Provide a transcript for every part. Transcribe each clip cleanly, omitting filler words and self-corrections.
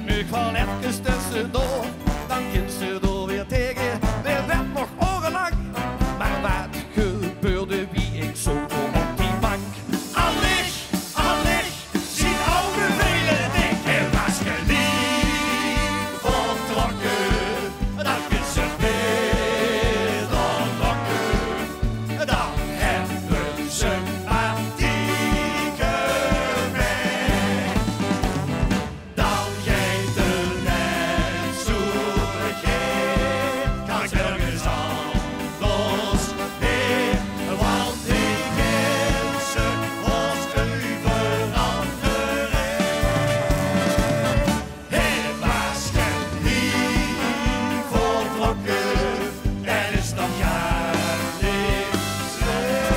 Nu kwam even tussendoor, dan kind ze door weer tegen. Er werd nog orenlang, maar wat gebeurde wie ik zo op die bank? Allicht, zien oude velen dik. Er was geliefd vertrokken, dan kind ze weer doorlokken. Dan hebben ze artieken weg. Dan geeft de net zo geef, kan nergens anders weer. Want ik ken ze als overal het was geliefd vertrokken, en is nog jaar niks weg.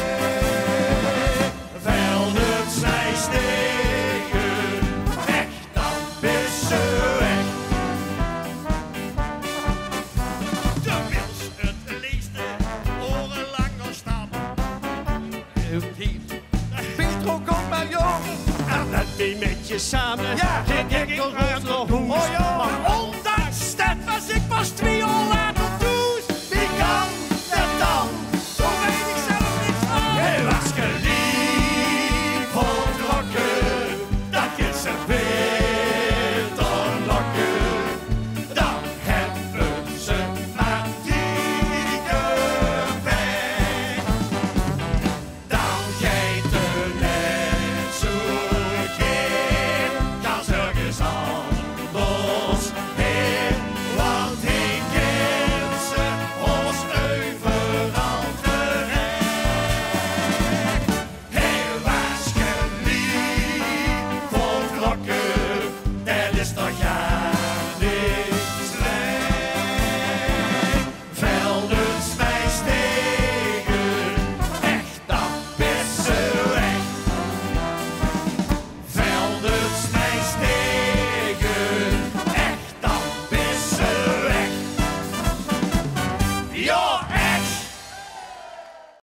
Velden zij stegen, echt dan best ze weg. De wils het leesde, orenlang al staan. Pietro komt maar jong, en dat die met je samen. Ja.